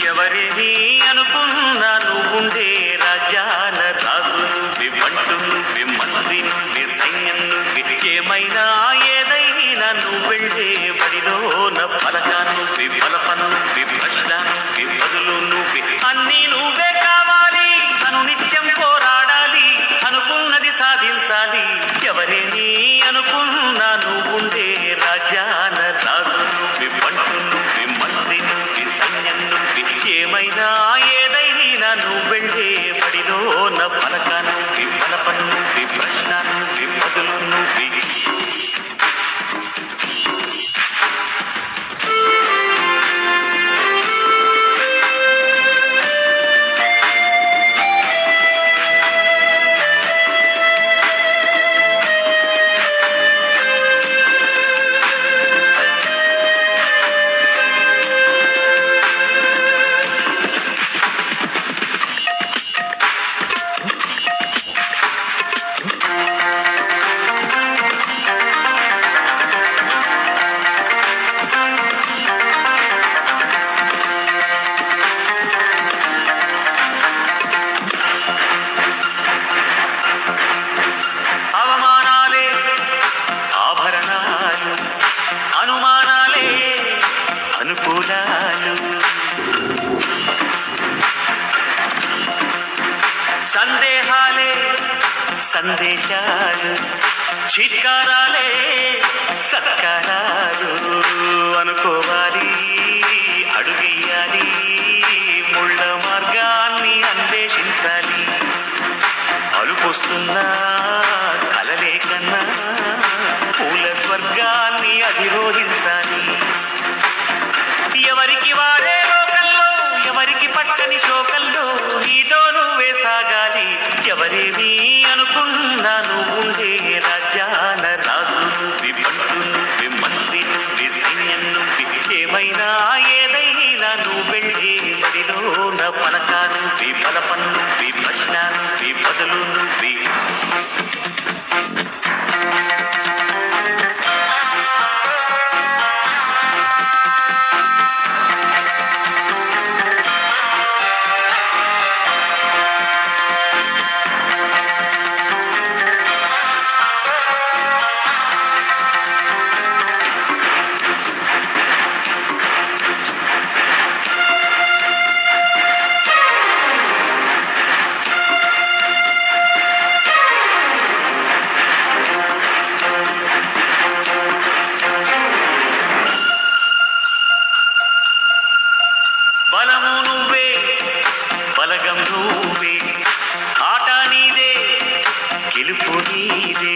ఎవరేమి అనుకున్నా నువ్వుండే రాజ్యాల రాజు నువ్వే, బంటు నువ్వే, మంత్రి నువ్వే, సైన్యం నువ్వే, ఏమైనా ఏదైనా నువ్వెళ్ళే బడిలోన పలక నువ్వే, బలపం నువ్వే, ప్రశ్న నువ్వే, బదులు నువ్వే, అన్నీ నువ్వే కావాలి. అను నిత్యం పోరాడాలి, అనుకున్నది సాధించాలి. ఎవరేమి అనుకున్నా నువ్వుండే రాజ్యాల రాజు నువ్వే, బంటు నువ్వే, మంత్రి నువ్వే, సైన్యం నువ్వే, ఏమైనా ఏదైనా నువ్వెళ్ళే బడిలోన పలక నువ్వే, బలపం నువ్వే, ప్రశ్న నువ్వే, బదులు నువ్వే. అవమానాలే ఆభరణాలు, అనుమానాలే అనుకూలాలు, సందేహాలే సందేశాలు, చిత్కారాలే సత్కారాలు. అనుకోవాలి, అడుగెయ్యాలి, ముళ్ళ మార్గాన్ని అన్వేషించాలి. అలుపొస్తున్నా కలలే కన్నా పూల స్వర్గాన్ని అధిరోహించాలి. ఎవరికి వారే లోకల్లో, ఎవరికి పట్టని శోకల్లో, నీతో నువ్వే సాగాలి. ఎవరేమి అనుకున్నా నువ్వుండే రాజ్యాల రాజు నువ్వే, బంటు నువ్వే, మంత్రి నువ్వే, సైన్యం నువ్వే, ఏమైనా ఏదైనా నువ్వెళ్ళే బడిలోన పలక నువ్వే, బలపం నువ్వే, ప్రశ్న నువ్వే, బదులు నువ్వే. బలము నువ్వే, బలగం నువ్వే, ఆట నీదే, గెలుపు నీదే.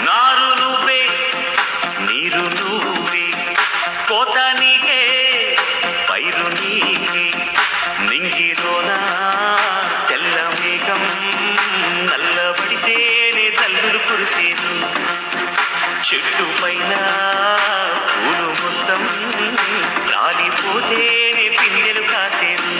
నారు నువ్వే, నీరు నువ్వే, కోత నీకే, పైరు నీకే. నింగిలోన తెల్ల మేఘం నల్లబడితేనే జల్లులు కురిసేను. చెట్టు పైన పూలు మొత్తం రాలిపోతేనే పిందెలు కాసేను.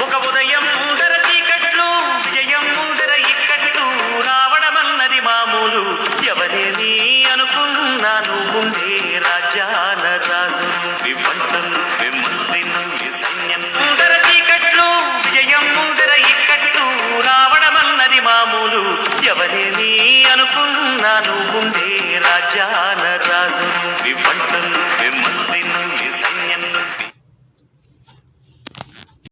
ఒక ఉదయం ముందర చీకట్లు, విజయం ముందర ఇక్కట్లు, రావడమన్నది మామూలు. ఎవరేమి అనుకున్నా నువ్వుండే రాజ్యాల రాజు నువ్వే, బంటు నువ్వే, మంత్రి నువ్వే, సైన్యం ముందర చీకట్లు, విజయం ముందర ఇక్కట్లు, రావడమన్నది మామూలు. ఎవరేమి అనుకున్నా నువ్వుండే రాజ్యాల రాజు నువ్వే, బంటు నువ్వే,